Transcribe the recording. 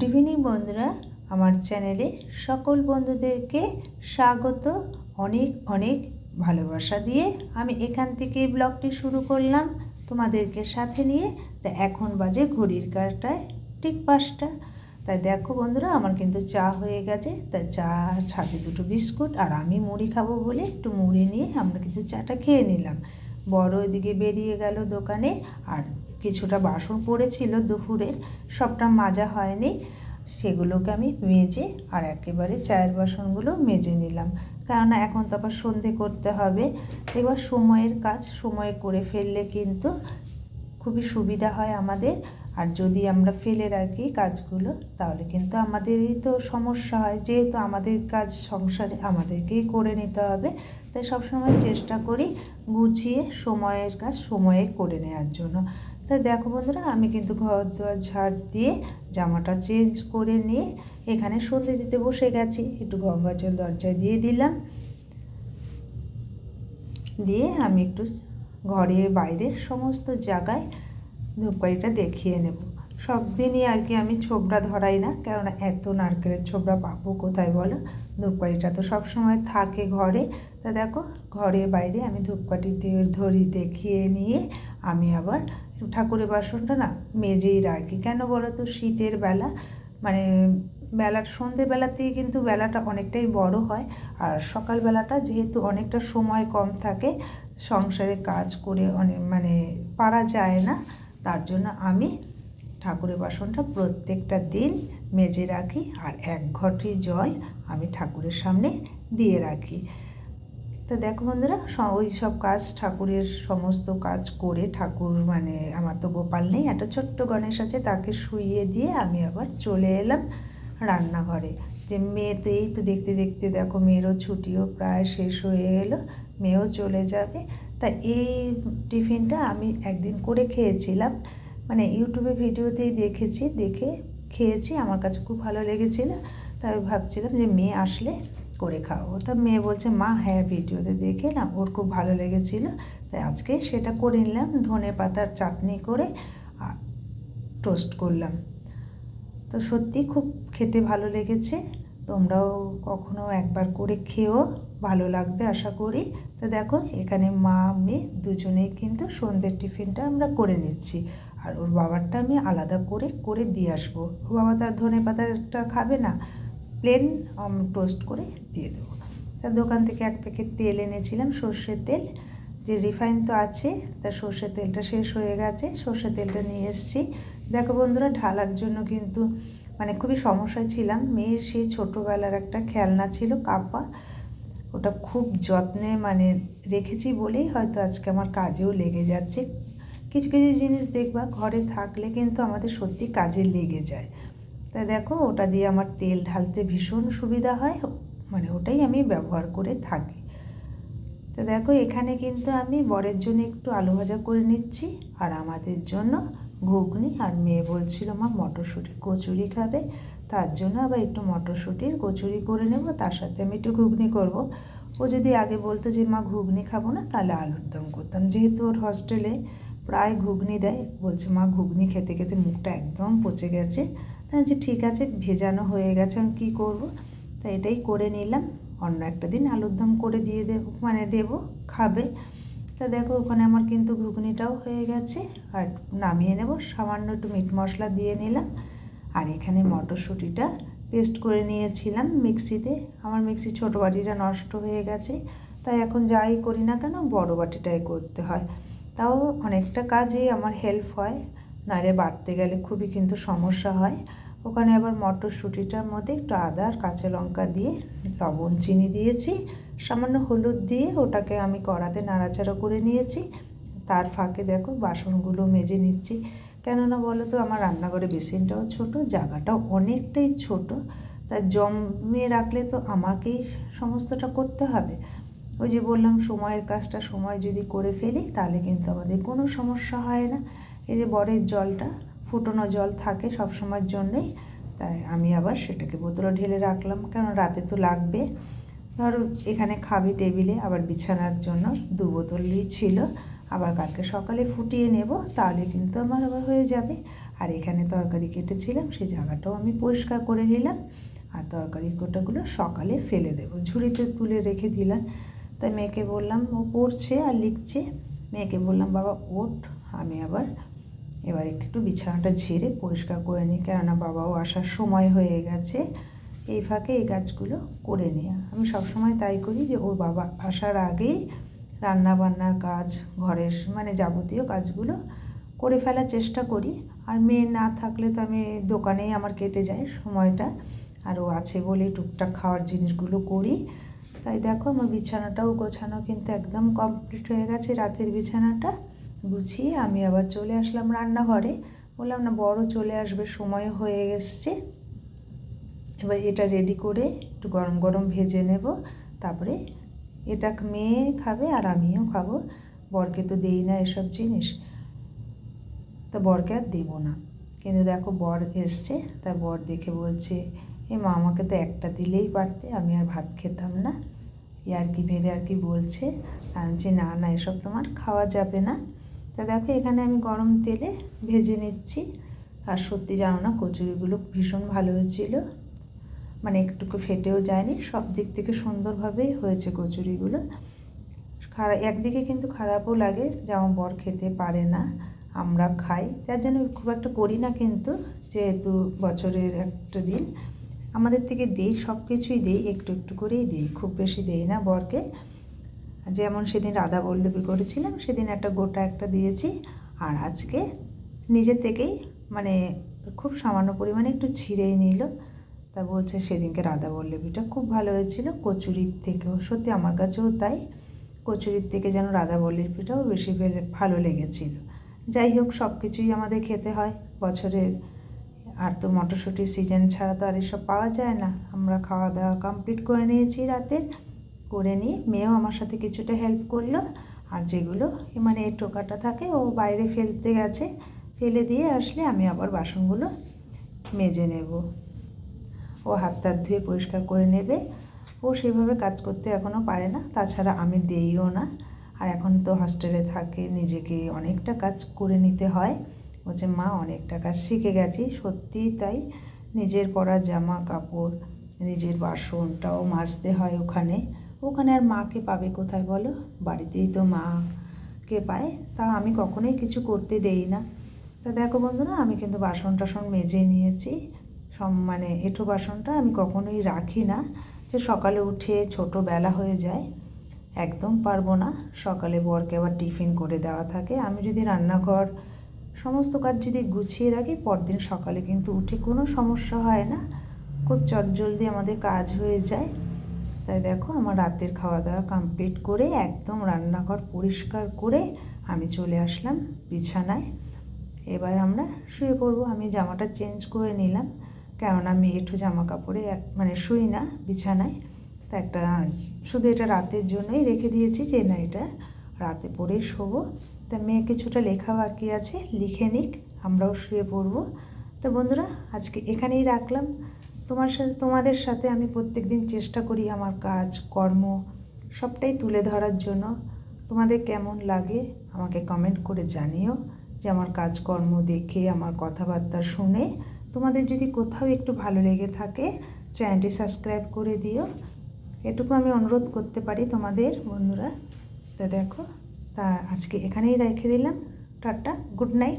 Good evening বন্ধুরা, আমার চ্যানেলে সকল বন্ধুদেরকে স্বাগত। অনেক অনেক ভালোবাসা দিয়ে আমি এখান থেকে ব্লগটি শুরু করলাম তোমাদেরকে সাথে নিয়ে। তা এখন বাজে ঘড়ির কাঁটায় ঠিক 5টা। তাই দেখো বন্ধুরা, আমার কিন্তু চা হয়ে গেছে। তাই চা সাথে দুটো বিস্কুট, আর আমি মুড়ি খাবো বলে একটু মুড়ি নিয়ে আমরা কিন্তু চাটা খেয়ে নিলাম। বড় ওইদিকে বেরিয়ে গেল দোকানে, আর কিছুটা বাসন পড়েছিল দুপুরের, সবটা মাজা হয়নি, সেগুলোকে আমি মেজে আর একেবারে চায়ের বাসনগুলো মেজে নিলাম। কেননা এখন তো আবার সন্ধে করতে হবে। এবার সময়ের কাজ সময়ে করে ফেললে কিন্তু খুবই সুবিধা হয় আমাদের। আর যদি আমরা ফেলে রাখি কাজগুলো, তাহলে কিন্তু আমাদেরই তো সমস্যা হয়, যেহেতু আমাদের কাজ সংসারে আমাদেরকেই করে নিতে হবে। তাই সবসময় চেষ্টা করি গুছিয়ে সময়ের কাজ সময়ে করে নেওয়ার জন্য। তাই দেখো বন্ধুরা, আমি কিন্তু ঘর দুয়ার ঝাড় দিয়ে জামাটা চেঞ্জ করে নিয়ে এখানে সন্ধে দিতে বসে গেছি। একটু গঙ্গা জল দরজায় দিয়ে দিলাম, দিয়ে আমি একটু ঘরে বাইরে সমস্ত জায়গায় ধূপকাঠিটা দেখিয়ে নেব। সব দিনই আর কি আমি ছোবড়া ধরাই না, কেননা এত নারকেলের ছোবড়া পাবো কোথায় বলো। ধূপকাঠিটা তো সবসময় থাকে ঘরে। তা দেখো, ঘরে বাইরে আমি ধূপকাঠি দিয়ে ধরি দেখিয়ে নিয়ে আমি আবার ঠাকুরের বাসনটা না মেজেই রাখি। কেন বলো তো, শীতের বেলা মানে বেলাটা সন্ধেবেলাতেই কিন্তু বেলাটা অনেকটাই বড় হয়, আর সকালবেলাটা যেহেতু অনেকটা সময় কম থাকে, সংসারে কাজ করে অনেক পারা যায় না। তার জন্য আমি ঠাকুরের বাসনটা প্রত্যেকটা দিন মেজে রাখি, আর 1 ঘটি জল আমি ঠাকুরের সামনে দিয়ে রাখি। তো দেখো বন্ধুরা, ওই সব কাজ ঠাকুরের সমস্ত কাজ করে ঠাকুর আমার তো গোপাল নেই, একটা ছোট্ট গণেশ আছে, তাকে শুইয়ে দিয়ে আমি আবার চলে এলাম রান্নাঘরে। যে মেয়ে তো এই তো দেখতে দেখতে দেখো মেয়েরও ছুটিও প্রায় শেষ হয়ে এলো, মেয়েও চলে যাবে। তা এই টিফিনটা আমি একদিন করে খেয়েছিলাম, ইউটিউবে ভিডিওতেই দেখে খেয়েছি, আমার কাছে খুব ভালো লেগেছিলো। তাই ভাবছিলাম যে মেয়ে আসলে করে খাওয়াবো। তা মেয়ে বলছে, মা হ্যাঁ ভিডিওতে দেখে না ওর খুব ভালো লেগেছিলো, তাই আজকে সেটা করে নিলাম। ধনে পাতার চাটনি করে আর টোস্ট করলাম। তো সত্যি খুব খেতে ভালো লেগেছে। তোমরাও কখনো একবার করে খেও, ভালো লাগবে আশা করি। তো দেখো, এখানে মা মেয়ে দুজনেই কিন্তু সন্ধ্যের টিফিনটা আমরা করে নিচ্ছি, আর ওর বাবারটা আমি আলাদা করে দিয়ে আসবো। ওর বাবা তার ধনে পাতাটা খাবে না, প্লেন টোস্ট করে দিয়ে দেবো। তা দোকান থেকে 1 প্যাকেট তেল এনেছিলাম, সর্ষের তেল, যে রিফাইন তো আছে, তা সর্ষের তেলটা শেষ হয়ে গেছে, সর্ষের তেলটা নিয়ে এসেছি। দেখো বন্ধুরা, ঢালার জন্য কিন্তু খুবই সমস্যায় ছিলাম। মেয়ের সেই ছোটোবেলার একটা খেলনা ছিল কাপা, ওটা খুব যত্নে রেখেছি বলেই হয়তো আজকে আমার কাজেও লেগে যাচ্ছে। কিছু কিছু জিনিস দেখবা ঘরে থাকলে কিন্তু আমাদের সত্যি কাজে লেগে যায়। তা দেখো, ওটা দিয়ে আমার তেল ঢালতে ভীষণ সুবিধা হয়, ওটাই আমি ব্যবহার করে থাকি। তো দেখো, এখানে কিন্তু আমি বরের জন্য একটু আলু ভাজা করে নিচ্ছি, আর আমাদের জন্য ঘুগনি। আর মেয়ে বলছিল মা মটরশুঁটির কচুরি খাবে, তার জন্য আবার একটু মটরশুঁটির কচুরি করে নেব, তার সাথে আমি একটু ঘুগনি করব। ও যদি আগে বলতো যে মা ঘুগনি খাবো না, তাহলে আলুর দম করতাম। যেহেতু ওর হস্টেলে প্রায় ঘুগনি দেয়, বলছে মা ঘুগনি খেতে খেতে মুখটা একদম পচে গেছে। তাই যে ঠিক আছে, ভেজানো হয়ে গেছে, আমি কী করবো। তাই এটাই করে নিলাম, অন্য একটা দিন আলুর দম করে দিয়ে দেবো, খাবে। তা দেখো, ওখানে আমার কিন্তু ঘুগনিটাও হয়ে গেছে, আর নামিয়ে নেব। সামান্য একটু মিট মশলা দিয়ে নিলাম, আর এখানে মটরশুঁটিটা পেস্ট করে নিয়েছিলাম মিক্সিতে। আমার মিক্সির ছোটো বাটিটা নষ্ট হয়ে গেছে, তাই এখন যাই করি না কেন বড় বাটিটাই করতে হয়। তাও অনেকটা কাজেই আমার হেল্প হয়, নাহলে বাটতে গেলে খুবই কিন্তু সমস্যা হয়। ওখানে আবার মটরশুঁটিটার মধ্যে একটু আদা আর কাঁচা লঙ্কা দিয়ে লবণ চিনি দিয়েছি, সামান্য হলুদ দিয়ে ওটাকে আমি কড়াতে নাড়াচাড়া করে নিয়েছি। তার ফাঁকে দেখো বাসনগুলো মেজে নিচ্ছি। কেননা বলো তো, আমার রান্নাঘরে বেসিনটাও ছোট, জায়গাটাও অনেকটাই ছোট, তাই জমিয়ে রাখলে তো আমাকেই সমস্তটা করতে হবে। ওই যে বললাম, সময়ের কাজটা সময় যদি করে ফেলি, তাহলে কিন্তু আমাদের কোনো সমস্যা হয় না। এই যে বরের জলটা ফুটনো জল থাকে সব সময়ের জন্যেই, তাই আমি আবার সেটাকে বোতলে ঢেলে রাখলাম, কারণ রাতে তো লাগবে। ধরো এখানে খাবি টেবিলে, আবার বিছানার জন্য 2 বোতলই ছিল, আবার কালকে সকালে ফুটিয়ে নেব, তাহলে কিন্তু আমার আবার হয়ে যাবে। আর এখানে তরকারি কেটেছিলাম সেই জায়গাটাও আমি পরিষ্কার করে নিলাম। আর তরকারির কোটাগুলো সকালে ফেলে দেবো, ঝুড়িতে তুলে রেখে দিলাম। তাই মেয়েকে বললাম, ও পড়ছে আর লিখছে, মেয়েকে বললাম বাবা ওঠ, আমি এবার একটু বিছানাটা ঝেড়ে পরিষ্কার করে নিই, কেননা বাবাও আসার সময় হয়ে গেছে। এই ফাঁকে এই কাজগুলো করে নিই। আমি সবসময় তাই করি যে ওর বাবা আসার আগেই রান্না বান্নার কাজ, ঘরের মানে যাবতীয় কাজগুলো করে ফেলার চেষ্টা করি। আর মেয়ে না থাকলে তো আমি দোকানেই আমার কেটে যায় সময়টা, আর ও আছে বলেই টুকটাক খাওয়ার জিনিসগুলো করি। তাই দেখো আমার বিছানাটাও গোছানো কিন্তু একদম কমপ্লিট হয়ে গেছে। রাতের বিছানাটা গুছিয়ে আমি আবার চলে আসলাম রান্নাঘরে। বললাম না বড় চলে আসবে, সময় হয়ে এসছে। এবার এটা রেডি করে একটু গরম গরম ভেজে নেব, তারপরে এটা মেয়ে খাবে আর আমিও খাবো। বরকে তো দেই না এসব জিনিস, তা বরকে আর দেবো না। কিন্তু দেখো বর এসছে, তাই বর দেখে বলছে, এ মা আমাকে তো একটা দিলেই পারতে, আমি আর ভাত খেতাম না। আর কি মেরে আর কি বলছে। আমি বলছি না না এসব তোমার খাওয়া যাবে না। তা দেখো এখানে আমি গরম তেলে ভেজে নিচ্ছি। আর সত্যি জানো না কচুরিগুলো ভীষণ ভালো হয়েছিল, মানে একটুকু ফেটেও যায়নি, সব দিক থেকে সুন্দরভাবেই হয়েছে কচুরিগুলো। একদিকে কিন্তু খারাপও লাগে যে আমার বর খেতে পারে না, আমরা খাই, তার জন্য খুব একটা করি না। কিন্তু যেহেতু বছরের একটা দিন আমাদের থেকে দেই, সব কিছুই দেই, একটু একটু করেই দিই, খুব বেশি দেই না বরকে। যেমন সেদিন রাধা বল্লভী করেছিলাম, সেদিন গোটা একটা দিয়েছি। আর আজকে নিজের থেকেই মানে খুব সামান্য পরিমাণে একটু ছিঁড়েই নিল। তা বলছে সেদিনকে রাধা বল্লভীটা খুব ভালো হয়েছিল কচুরির থেকেও। সত্যি আমার কাছেও তাই, কচুরির থেকে যেন রাধা বল্লভীটাও বেশি ভালো লেগেছিল। যাই হোক, সব কিছুই আমাদের খেতে হয় বছরের। আর তো মটরশুঁটির সিজন ছাড়া তো আর এসব পাওয়া যায় না। আমরা খাওয়া দাওয়া কমপ্লিট করে নিয়েছি রাতের, করে নিয়ে মেয়েও আমার সাথে কিছুটা হেল্প করলো। আর যেগুলো মানে এই টোকাটা থাকে ও বাইরে ফেলতে গেছে, ফেলে দিয়ে আসলে আমি আবার বাসনগুলো মেজে নেব। ও হাত টাত ধুয়ে পরিষ্কার করে নেবে। ও সেভাবে কাজ করতে এখনও পারে না, তাছাড়া আমি দেইও না। আর এখন তো হস্টেলে থাকে, নিজেকে অনেকটা কাজ করে নিতে হয়। বলছে মা অনেকটা কাজ শিখে গেছি। সত্যিই তাই, নিজের পরা জামা কাপড়, নিজের বাসনটাও মাজতে হয় ওখানে। ওখানে আর মাকে পাবে কোথায় বলো, বাড়িতেই তো মাকে পায়। তা আমি কখনোই কিছু করতে দেই না। তা দেখো বন্ধুরা, আমি কিন্তু বাসন টাসন মেজে নিয়েছি। মানে এঁঠো বাসনটা আমি কখনোই রাখি না, যে সকালে উঠে ছোটোবেলা হয়ে যায়, একদম পারবো না। সকালে বরকে আবার টিফিন করে দেওয়া থাকে। আমি যদি রান্নাঘর সমস্ত কাজ যদি গুছিয়ে রাখি, পরদিন সকালে কিন্তু উঠে কোনো সমস্যা হয় না, খুব চটজলদি আমাদের কাজ হয়ে যায়। তাই দেখো আমার রাতের খাওয়া দাওয়া কমপ্লিট করে একদম রান্নাঘর পরিষ্কার করে আমি চলে আসলাম বিছানায়। এবার আমরা শুয়ে পড়বো। আমি জামাটা চেঞ্জ করে নিলাম, কেননা আমি এঁঠো জামা কাপড়ে মানে শুই না বিছানায়। তা শুধু এটা রাতের জন্যই রেখে দিয়েছি, যে না এটা রাতে পরেই শোবো। তা মেয়ে কিছুটা লেখা বাকি আছে, লিখে নিক, আমরাও শুয়ে পড়বো। তো বন্ধুরা আজকে এখানেই রাখলাম। তোমাদের সাথে আমি প্রত্যেক দিন চেষ্টা করি আমার কাজ কর্ম সবটাই তুলে ধরার জন্য। তোমাদের কেমন লাগে আমাকে কমেন্ট করে জানিও, যে আমার কাজকর্ম দেখে, আমার কথাবার্তা শুনে তোমাদের যদি কোথাও একটু ভালো লেগে থাকে, চ্যানেলটি সাবস্ক্রাইব করে দিও, এটুকু আমি অনুরোধ করতে পারি তোমাদের বন্ধুরা। তা দেখো, তা আজকে এখানেই রেখে দিলাম। Tata, good night.